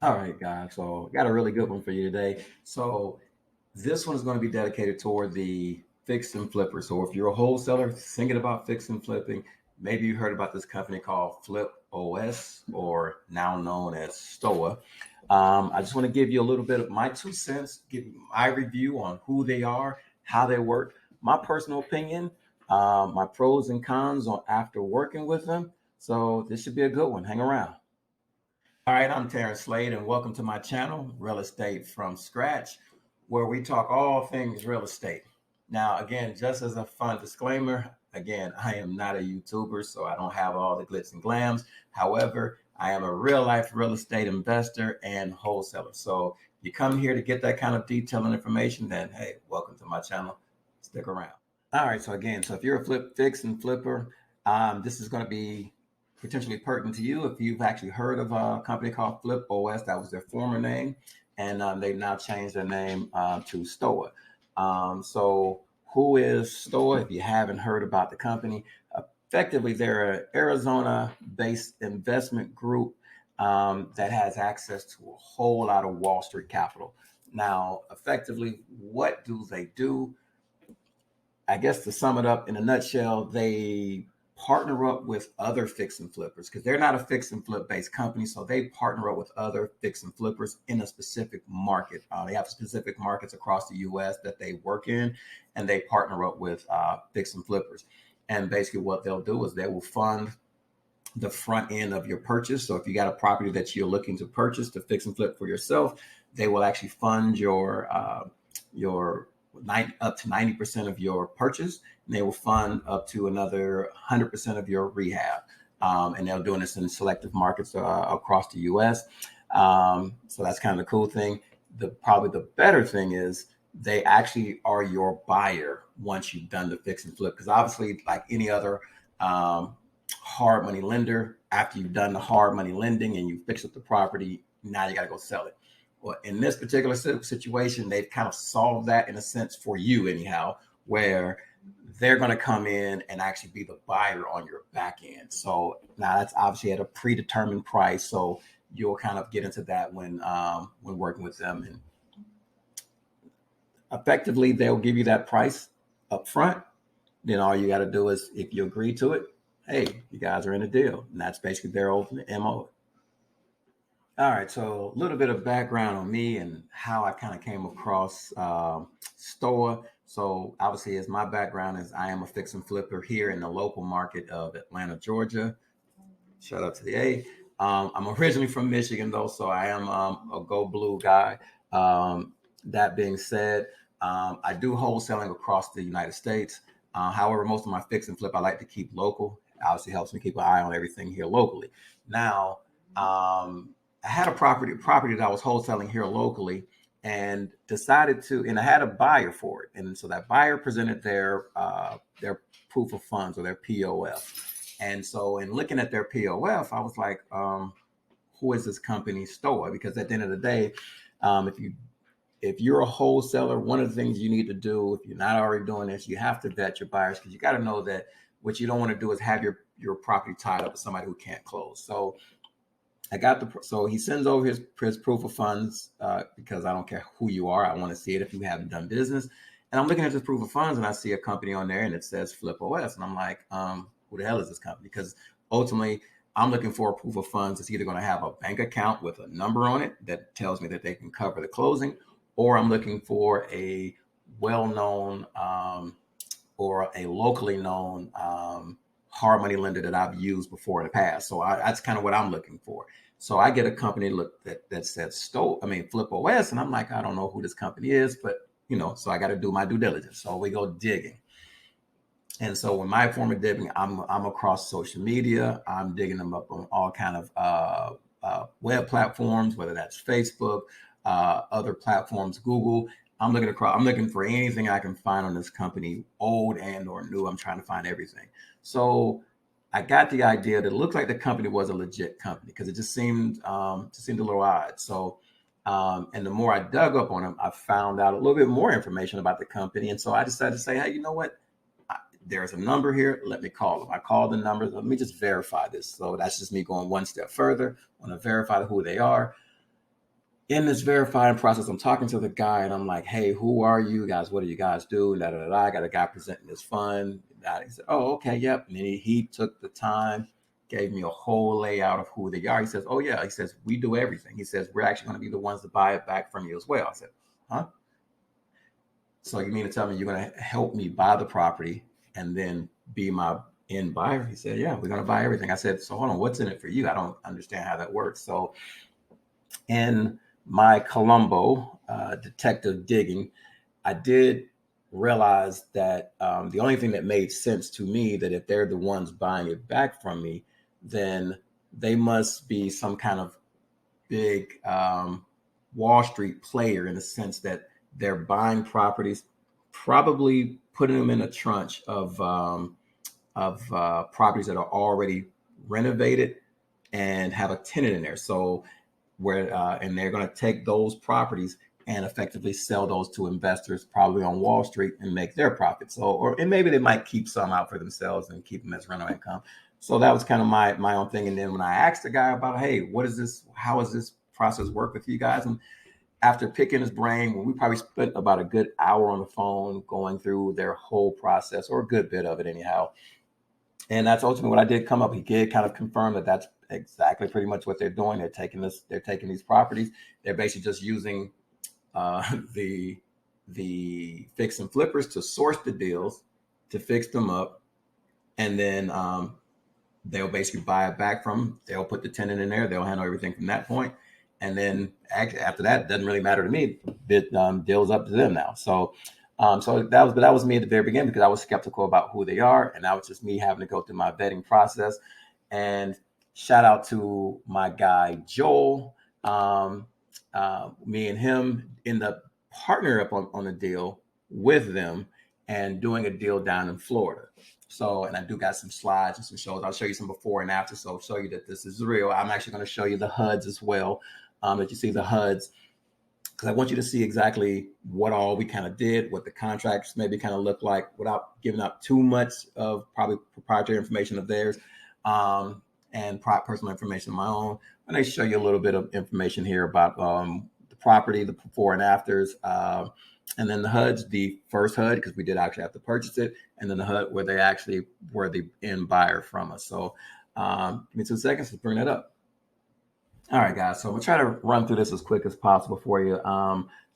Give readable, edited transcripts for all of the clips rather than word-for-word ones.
All right, guys. So, got a really good one for you today. So, this one is going to be dedicated toward the fix and flipper. So, if you're a wholesaler thinking about fix and flipping, maybe you heard about this company called Flip OS, or now known as Stoa. I just want to give you a little bit of my 2 cents, give you my review on who they are, how they work, my personal opinion, my pros and cons on after working with them. So, this should be a good one. Hang around. All right, I'm Terrence Slade, and welcome to my channel, Real Estate from Scratch, where we talk all things real estate. Now, again, just as a fun disclaimer, again, I am not a YouTuber, so I don't have all the glitz and glams. However, I am a real life real estate investor and wholesaler. So, if you come here to get that kind of detail and information, then hey, welcome to my channel. Stick around. All right. So again, so if you're a fix and flipper, this is going to be potentially pertinent to you if you've actually heard of a company called Flip OS. That was their former name, and they've now changed their name to Stoa. So who is Stoa? If you haven't heard about the company, effectively they're an Arizona-based investment group that has access to a whole lot of Wall Street capital. Now, effectively, what do they do? I guess to sum it up in a nutshell, they partner up with other fix and flippers because they're not a fix and flip based company. So they partner up with other fix and flippers in a specific market. They have specific markets across the US that they work in, and they partner up with fix and flippers. And basically, what they'll do is they will fund the front end of your purchase. So if you got a property that you're looking to purchase to fix and flip for yourself, they will actually fund your up to 90% of your purchase. And they will fund up to another 100% of your rehab. And they're doing this in selective markets across the U.S. So that's kind of the cool thing. Probably the better thing is they actually are your buyer once you've done the fix and flip. Because obviously, like any other hard money lender, after you've done the hard money lending and you fix up the property, now you got to go sell it. Well, in this particular situation, they've kind of solved that in a sense for you, anyhow, where they're going to come in and actually be the buyer on your back end. So now that's obviously at a predetermined price. So you'll kind of get into that when working with them, and effectively they'll give you that price up front. Then all you got to do is, if you agree to it, hey, you guys are in a deal, and that's basically their ultimate mo. All right, so a little bit of background on me and how I kind of came across Stoa. So obviously, as my background is, I am a fix and flipper here in the local market of Atlanta, Georgia. Shout out to the A. I'm originally from Michigan, though, so I am a Go Blue guy. That being said, I do wholesaling across the United States. However, most of my fix and flip I like to keep local. Obviously, helps me keep an eye on everything here locally. Now, I had a property that I was wholesaling here locally, and decided to, and I had a buyer for it, and so that buyer presented their proof of funds, or their POF. And so, in looking at their POF, I was like, who is this company Stoa? Because at the end of the day, if you're a wholesaler, one of the things you need to do, if you're not already doing this, you have to vet your buyers, because you got to know that what you don't want to do is have your property tied up with somebody who can't close. So so he sends over his proof of funds, because I don't care who you are. I want to see it if you haven't done business. And I'm looking at this proof of funds, and I see a company on there, and it says Flip OS. And I'm like, who the hell is this company? Because ultimately, I'm looking for a proof of funds that's either going to have a bank account with a number on it that tells me that they can cover the closing, or I'm looking for a well-known or a locally known hard money lender that I've used before in the past. So that's kind of what I'm looking for. So I get a company that says Flip OS, and I'm like, I don't know who this company is, but so I got to do my due diligence. So we go digging. And so in my form of digging, I'm across social media. I'm digging them up on all kind of web platforms, whether that's Facebook, other platforms, Google. I'm looking for anything I can find on this company, old and or new. I'm trying to find everything. So I got the idea that it looked like the company was a legit company, because it just seemed a little odd. So and the more I dug up on them, I found out a little bit more information about the company. And so I decided to say, hey, you know what? There's a number here. Let me call them. I called the numbers. Let me just verify this. So that's just me going one step further. I want to verify who they are. in this verifying process, I'm talking to the guy and I'm like, hey, who are you guys? What do you guys do? Da, da, da, da. I got a guy presenting this fund. He said, oh, okay, yep. And then he took the time, gave me a whole layout of who they are. He says, oh, yeah. He says, we do everything. He says, we're actually going to be the ones to buy it back from you as well. I said, huh? So you mean to tell me you're going to help me buy the property and then be my end buyer? He said, yeah, we're going to buy everything. I said, so hold on, what's in it for you? I don't understand how that works. So in my Columbo detective digging, I did realize that the only thing that made sense to me, that if they're the ones buying it back from me, then they must be some kind of big Wall Street player, in the sense that they're buying properties, probably putting them in a tranche of properties that are already renovated and have a tenant in there. So where and they're going to take those properties and effectively sell those to investors, probably on Wall Street, and make their profit. So, and maybe they might keep some out for themselves and keep them as rental income. So that was kind of my own thing. And then when I asked the guy about, hey, what is this? How does this process work with you guys? And after picking his brain, we probably spent about a good hour on the phone going through their whole process, or a good bit of it anyhow. And that's ultimately what I did come up. He did kind of confirm that that's exactly pretty much what they're doing. They're taking these properties. They're basically just using the fix and flippers to source the deals, to fix them up, and then they'll basically buy it back from them. They'll put the tenant in there. They'll handle everything from that point. And then after that, it doesn't really matter to me. It deals up to them now. So that was me at the very beginning, because I was skeptical about who they are, and that was just me having to go through my vetting process. And shout out to my guy Joel. Me and him end up partnering up on a deal with them, and doing a deal down in Florida. So, and I do got some slides and some shows. I'll show you some before and after, so I'll show you that this is real. I'm actually going to show you the HUDs as well, that you see the HUDs, because I want you to see exactly what all we kind of did, what the contracts maybe kind of look like, without giving up too much of probably proprietary information of theirs, and personal information of my own. And I show you a little bit of information here about the property, the before and afters, and then the HUDs, the first HUD, because we did actually have to purchase it, and then the HUD where they actually were the end buyer from us. So give me 2 seconds to bring that up. All right, guys. So I'm gonna try to run through this as quick as possible for you.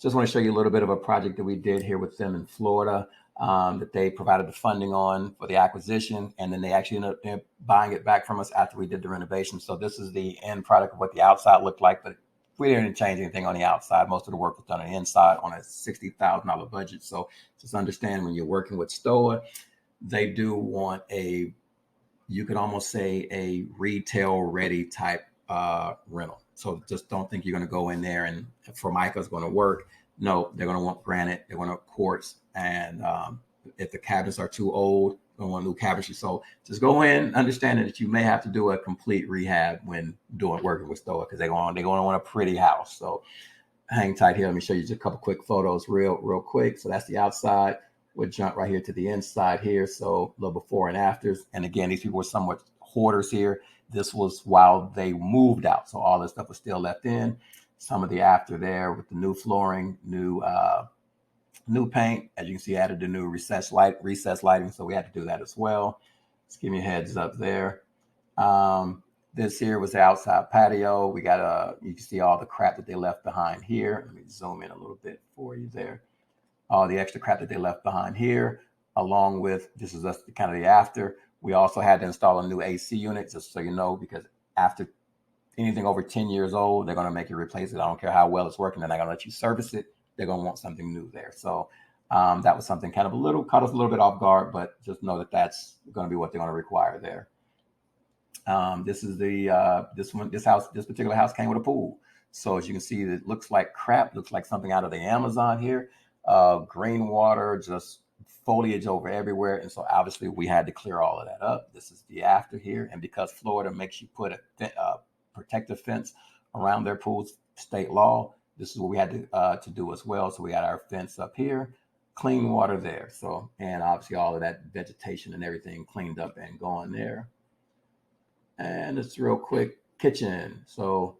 Just want to show you a little bit of a project that we did here with them in Florida, that they provided the funding on for the acquisition, and then they actually ended up buying it back from us after we did the renovation. So this is the end product of what the outside looked like, but we didn't change anything on the outside. Most of the work was done on the inside on a $60,000 budget. So just understand, when you're working with Stoa, they do want you could almost say a retail ready type rental. So just don't think you're going to go in there and Formica is going to work. No, they're going to want granite. They're going to quartz. And if the cabinets are too old, they're going to want new cabinetry. So just go in understanding that you may have to do a complete rehab when working with Stoa, because they're going to want a pretty house. So hang tight here. Let me show you just a couple quick photos real quick. So that's the outside. We'll jump right here to the inside here. So a little before and afters. And again, these people were somewhat hoarders here. This was while they moved out. So all this stuff was still left in. Some of the after there with the new flooring, new paint. As you can see, added the new recessed lighting. So we had to do that as well. Just give me a heads up there. This here was the outside patio. We got you can see all the crap that they left behind here. Let me zoom in a little bit for you there. All the extra crap that they left behind here, along with, this is just kind of the after. We also had to install a new AC unit, just so you know, because after anything over 10 years old, they're going to make you replace it. I don't care how well it's working. They're not going to let you service it. They're going to want something new there. So that was something kind of caught us a little bit off guard, but just know that that's going to be what they're going to require there. This is this particular house came with a pool. So as you can see, it looks like crap, looks like something out of the Amazon here. Green water, just foliage over everywhere. And so obviously we had to clear all of that up. This is the after here. And because Florida makes you put a protective fence around their pools, state law, this is what we had to do as well. So we got our fence up here, clean water there. So, and obviously all of that vegetation and everything cleaned up and gone there. And it's real quick kitchen. So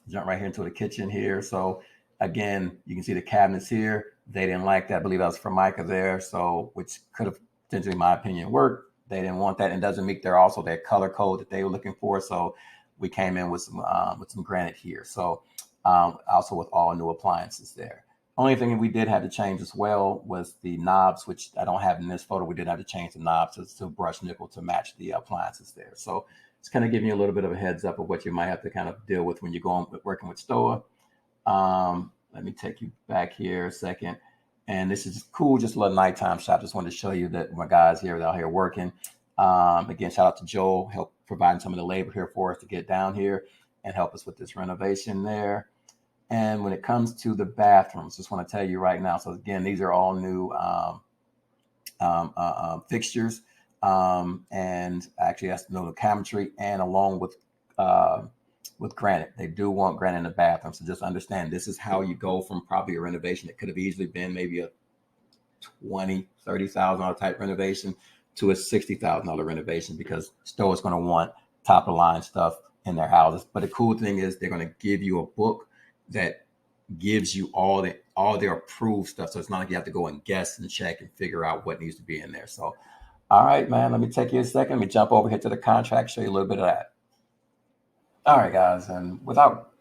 Jump right here into the kitchen here. So again, you can see the cabinets here. They didn't like that. I believe that was Formica there. So which could have potentially, in my opinion, worked. They didn't want that, and doesn't meet their color code that they were looking for. So we came in with some granite here. So also with all new appliances there. Only thing we did have to change as well was the knobs, which I don't have in this photo. We did have to change the knobs to brushed nickel to match the appliances there. So it's kind of giving you a little bit of a heads up of what you might have to kind of deal with when you're going working with Stoa. Let me take you back here a second. And this is cool, just a little nighttime shot. Just wanted to show you that my guys here, they're out here working. Again, shout out to Joel, help providing some of the labor here for us to get down here and help us with this renovation there. And when it comes to the bathrooms, just want to tell you right now. So again, these are all new fixtures, and actually that's no cabinetry, and along with granite. They do want granite in the bathroom. So just understand, this is how you go from probably a renovation that could have easily been maybe a $20,000-$30,000 type renovation to a $60,000 renovation, because Stoa is going to want top of the line stuff in their houses. But the cool thing is they're going to give you a book that gives you all their approved stuff. So it's not like you have to go and guess and check and figure out what needs to be in there. So, all right, man, let me take you a second. Let me jump over here to the contract, show you a little bit of that. All right, guys, and without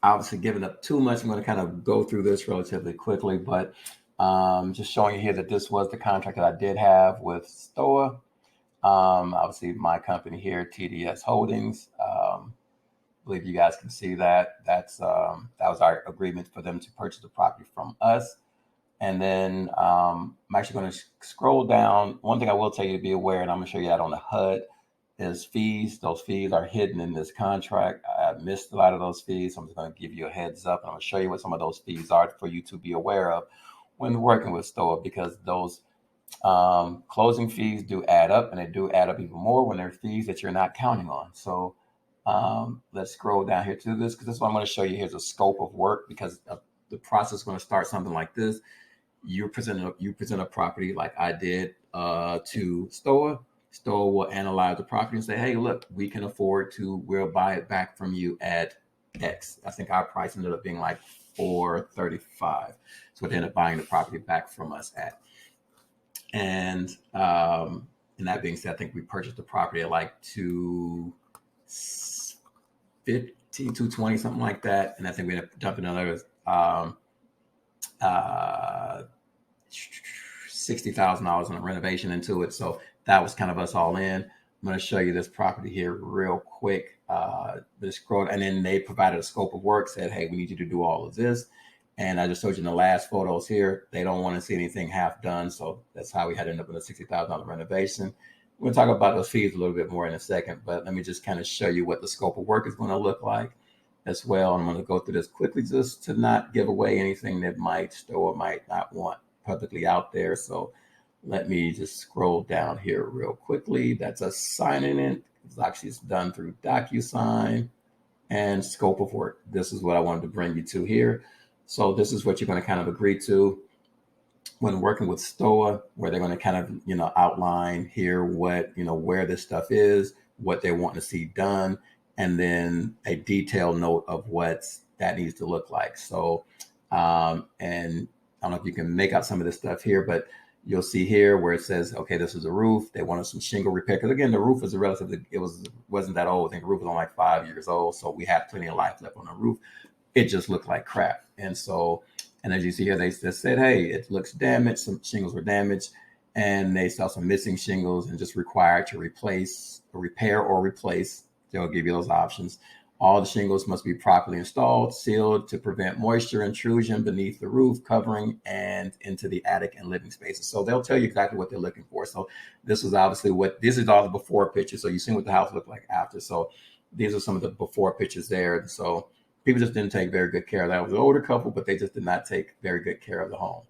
obviously giving up too much, I'm going to kind of go through this relatively quickly, but just showing you here that this was the contract that I did have with Stoa. Obviously, my company here, TDS Holdings. I believe you guys can see that. That was our agreement for them to purchase the property from us. And then I'm actually going to scroll down. One thing I will tell you to be aware, and I'm going to show you that on the HUD, is fees. Those fees are hidden in this contract. I missed a lot of those fees. So I'm just going to give you a heads up. And I'm going to show you what some of those fees are for you to be aware of when working with Stoa, because those closing fees do add up, and they do add up even more when they're fees that you're not counting on. So let's scroll down here to this, because this is what I'm going to show you. Here's a scope of work, because the process is going to start something like this. You present a property like I did to Stoa. Stoa will analyze the property and say, hey, look, we'll buy it back from you at X. I think our price ended up being like $435. So they ended up buying the property back from us at. And that being said, I think we purchased the property at like $215, $220, something like that. And I think we ended up dumping another $60,000 on a renovation into it. So that was kind of us all in. I'm going to show you this property here real quick. And then they provided a scope of work, said, hey, we need you to do all of this. And I just showed you in the last photos here, they don't want to see anything half done. So that's how we had to end up with a $60,000 renovation. We'll talk about those fees a little bit more in a second, but let me just kind of show you what the scope of work is going to look like as well. I'm going to go through this quickly just to not give away anything that Stoa might not want publicly out there. So let me just scroll down here real quickly. That's us signing it. It's done through DocuSign and scope of work. This is what I wanted to bring you to here. So this is what you're going to kind of agree to when working with Stoa, where they're going to kind of, outline here what, where this stuff is, what they want to see done, and then a detailed note of what that needs to look like. So, and I don't know if you can make out some of this stuff here, but you'll see here where it says, okay, this is a roof. They wanted some shingle repair. Because again, the roof is wasn't that old. I think the roof was only like 5 years old. So we had plenty of life left on the roof. It just looked like crap. And as you see here, they just said, hey, it looks damaged. Some shingles were damaged, and they saw some missing shingles and just required to repair or replace. They'll give you those options. All the shingles must be properly installed, sealed to prevent moisture intrusion beneath the roof covering and into the attic and living spaces. So they'll tell you exactly what they're looking for. So this is obviously this is all the before pictures. So you've seen what the house looked like after. So these are some of the before pictures there. So people just didn't take very good care of that. It was an older couple, but they just did not take very good care of the home.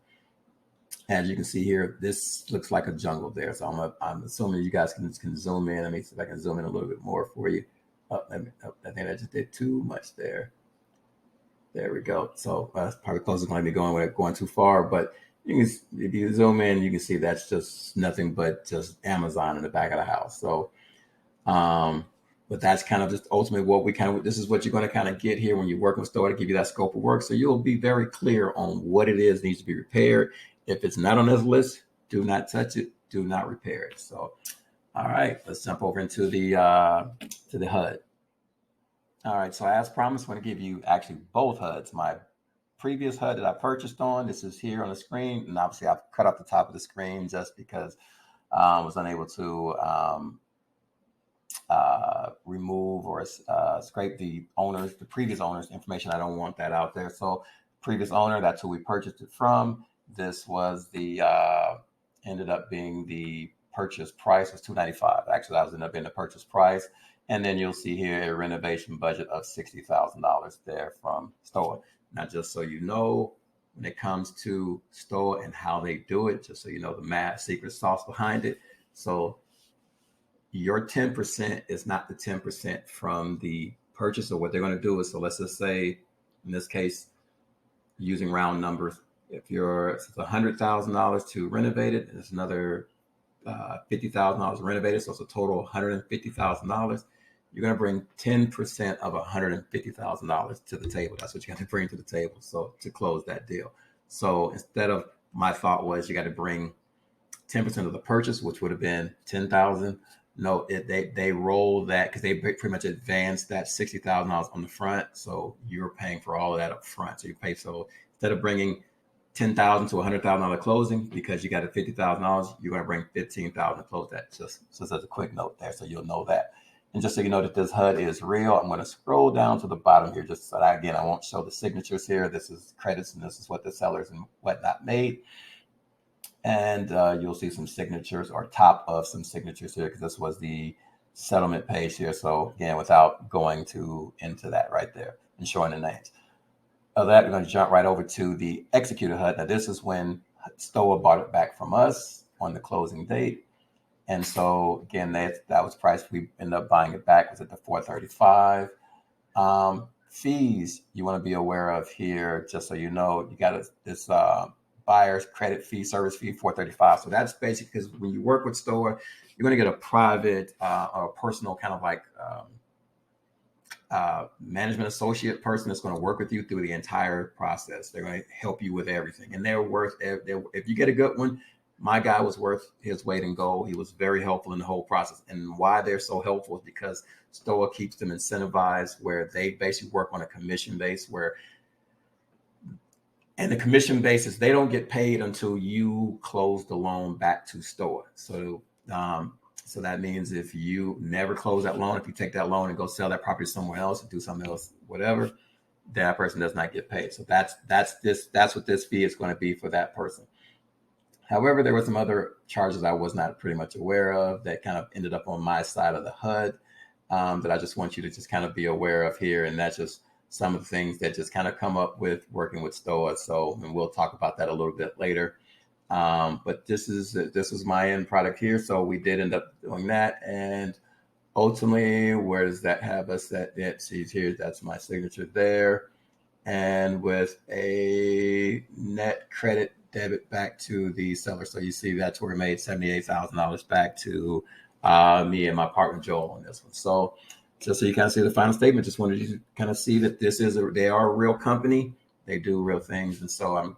As you can see here, this looks like a jungle there. So I'm assuming you guys can zoom in. Let me see if I can zoom in a little bit more for you. I think I just did too much there. There we go. So that's probably close to going to be going too far, but if you zoom in, you can see that's just nothing but just Amazon in the back of the house. So But that's kind of just ultimately what this is what you're going to kind of get here when you're working with Stoa to give you that scope of work. So you'll be very clear on what it is needs to be repaired. If it's not on this list, do not touch it. Do not repair it. So, all right, let's jump over into the HUD. All right, so as promised, I'm going to give you actually both HUDs. My previous HUD that I purchased on, this is here on the screen, and obviously I've cut off the top of the screen just because I was unable to remove or scrape the previous owner's information. I don't want that out there. So previous owner, that's who we purchased it from. This was the ended up being the purchase price was $295. Actually, that was ended up being the purchase price. And then you'll see here a renovation budget of $60,000 there from Stoa. Now, just so you know, when it comes to Stoa and how they do it, just so you know the math secret sauce behind it. So your 10% is not the 10% from the purchase. So what they're going to do is, so let's just say, in this case, using round numbers, if it's $100,000 to renovate it, and it's another $50,000 renovated, so it's a total of $150,000. You're going to bring 10% of $150,000 to the table. That's what you got to bring to the table. So to close that deal. So instead of, my thought was you got to bring 10% of the purchase, which would have been $10,000. No, they roll that because they pretty much advanced that $60,000 on the front. So you're paying for all of that up front. So you pay, so instead of bringing $10,000 to $100,000 closing because you got a $50,000, you're going to bring $15,000 to close that. Just as a quick note there, so you'll know that. And just so you know that this HUD is real, I'm going to scroll down to the bottom here. Just so that, again, I won't show the signatures here. This is credits, and this is what the sellers and whatnot made. And you'll see some signatures, or top of some signatures here, because this was the settlement page here. So again, without going into that right there and showing the names. Of that, we're going to jump right over to the executed HUD. Now, this is when Stoa bought it back from us on the closing date. And so again, that was priced. We ended up buying it back. It was at the $435. Fees you want to be aware of here, just so you know, you got this buyer's credit fee, service fee, $435. So that's basically because when you work with Stoa, you're going to get a private or personal kind of like management associate person that's going to work with you through the entire process. They're going to help you with everything, and if you get a good one. My guy was worth his weight in gold. He was very helpful in the whole process. And why they're so helpful is because Stoa keeps them incentivized, where they basically work on a commission base, and the commission basis, they don't get paid until you close the loan back to Stoa. So that means if you never close that loan, if you take that loan and go sell that property somewhere else or do something else, whatever, that person does not get paid. So that's what this fee is going to be for that person. However, there were some other charges I was not pretty much aware of that kind of ended up on my side of the HUD that I just want you to just kind of be aware of here. And that's just some of the things that just kind of come up with working with Stoa. So, and we'll talk about that a little bit later. But this is my end product here. So we did end up doing that. And ultimately, where does that have us at? See here, that's my signature there. And with a net credit debit back to the seller. So you see that's where we made $78,000 back to me and my partner Joel on this one. So just so you kind of see the final statement, just wanted you to kind of see that they are a real company. They do real things. And so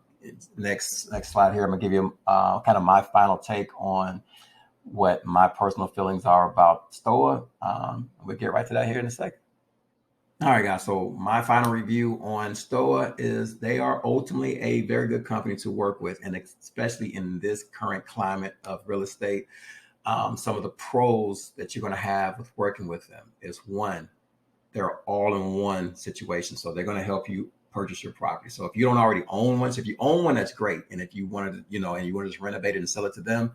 next slide here, I'm gonna give you kind of my final take on what my personal feelings are about Stoa. We'll get right to that here in a second. All right, guys. So my final review on Stoa is they are ultimately a very good company to work with, and especially in this current climate of real estate. Some of the pros that you're going to have with working with them is, one, they're all-in-one situation. So they're going to help you purchase your property. So if you don't already own one, so if you own one, that's great. And if you wanted to, and you want to just renovate it and sell it to them,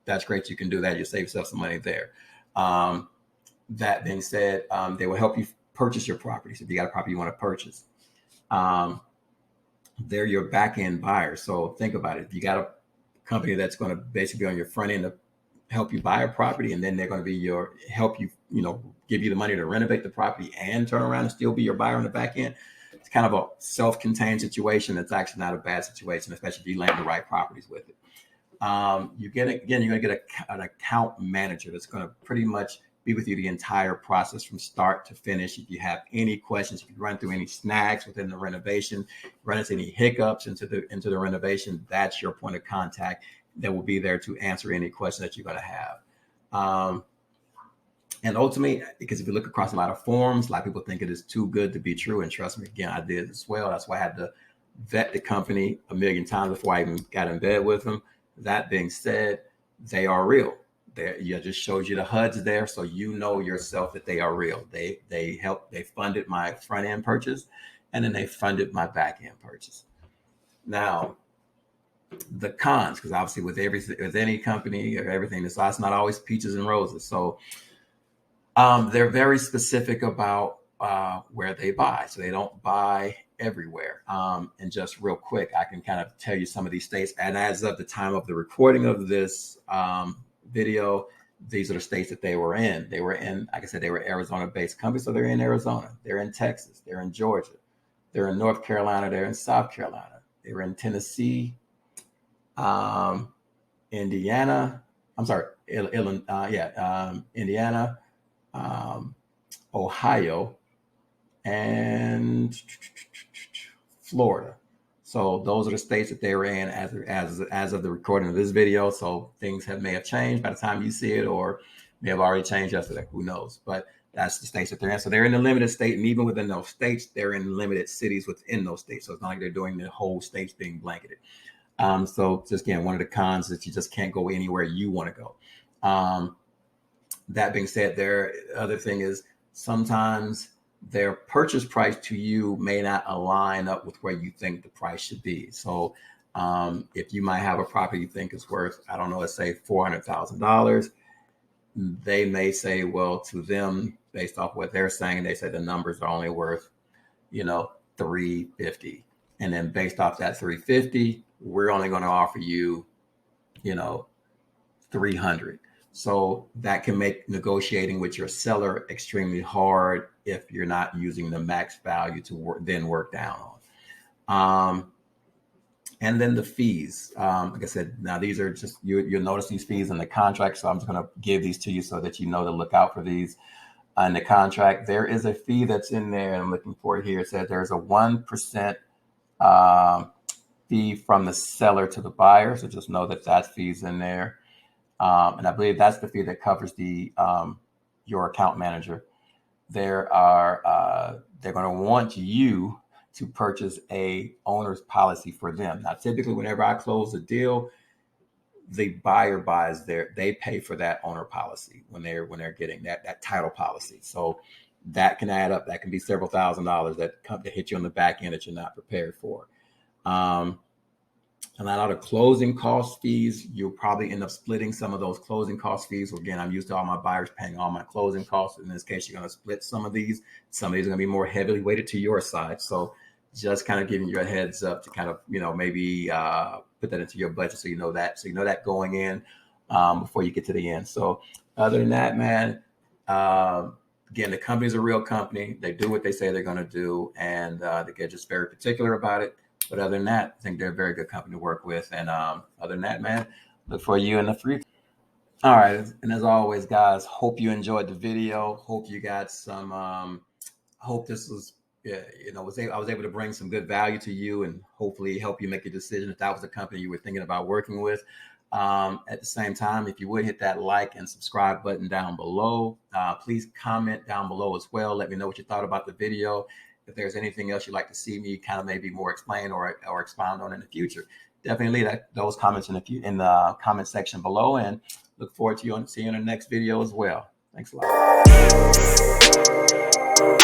that's great. You can do that. You save yourself some money there. That being said, they will help you purchase your property. So if you got a property you want to purchase, they're your back end buyer. So think about it. If you got a company that's going to basically be on your front end to help you buy a property, and then they're going to be help you, give you the money to renovate the property and turn around and still be your buyer on the back end. It's kind of a self-contained situation. That's actually not a bad situation, especially if you land the right properties with it. You're going to get an account manager that's going to pretty much be with you the entire process from start to finish. If you have any questions, if you run through any snags within the renovation, run into any hiccups into the renovation, that's your point of contact that will be there to answer any question that you're going to have. And ultimately, because if you look across a lot of forums, a lot of people think it is too good to be true. And trust me, again, I did as well. That's why I had to vet the company a million times before I even got in bed with them. That being said, they are real. You just showed you the HUDs there, so you know yourself that they are real. They funded my front end purchase, and then they funded my back end purchase. Now, the cons, because obviously with any company or everything, it's not always peaches and roses. So they're very specific about where they buy. So they don't buy everywhere. And just real quick, I can kind of tell you some of these states. And as of the time of the recording of this video, these are the states that they were in. They were in, like I said, they were Arizona-based companies. So they're in Arizona, they're in Texas, they're in Georgia, they're in North Carolina, they're in South Carolina, they were in Tennessee, Indiana. I'm sorry, Indiana, Ohio, and Florida. So those are the states that they were in as of the recording of this video. So things may have changed by the time you see it, or may have already changed yesterday. Who knows? But that's the states that they're in. So they're in a limited state, and even within those states, they're in limited cities within those states. So it's not like they're doing the whole states being blanketed. So just again, one of the cons is that you just can't go anywhere you want to go. That being said, the other thing is sometimes their purchase price to you may not align up with where you think the price should be. So if you might have a property you think is worth, I don't know, let's say $400,000, they may say, well, to them, based off what they're saying, they say the numbers are only worth, $350. And then based off that $350, we're only going to offer you, $300. So that can make negotiating with your seller extremely hard if you're not using the max value to work down on. And then the fees. Like I said, now these are just, you'll notice these fees in the contract. So I'm just going to give these to you so that you know to look out for these in the contract. There is a fee that's in there, and I'm looking for it here. It says there's a 1% fee from the seller to the buyer. So just know that fee's in there. And I believe that's the fee that covers your account manager. They're going to want you to purchase a owner's policy for them. Now, typically, whenever I close a deal, the buyer buys they pay for that owner policy when they're getting that title policy. So that can add up. That can be several $1,000s that come to hit you on the back end that you're not prepared for. And a lot of closing cost fees, you'll probably end up splitting some of those closing cost fees. Again, I'm used to all my buyers paying all my closing costs. In this case, you're going to split some of these. Some of these are going to be more heavily weighted to your side. So just kind of giving you a heads up to kind of, maybe put that into your budget so you know that going in before you get to the end. So other than that, man, again, the company's a real company. They do what they say they're going to do, and they get just very particular about it. But other than that, I think they're a very good company to work with. And other than that, man, look for you in the future. All right. And as always, guys, hope you enjoyed the video. Hope you got some, hope this was, I was able to bring some good value to you and hopefully help you make a decision if that was the company you were thinking about working with. At the same time, if you would hit that like and subscribe button down below, please comment down below as well. Let me know what you thought about the video. If there's anything else you'd like to see me kind of maybe more explain or expound on in the future, definitely leave those comments in the comment section below, and look forward to seeing you in the next video as well. Thanks a lot.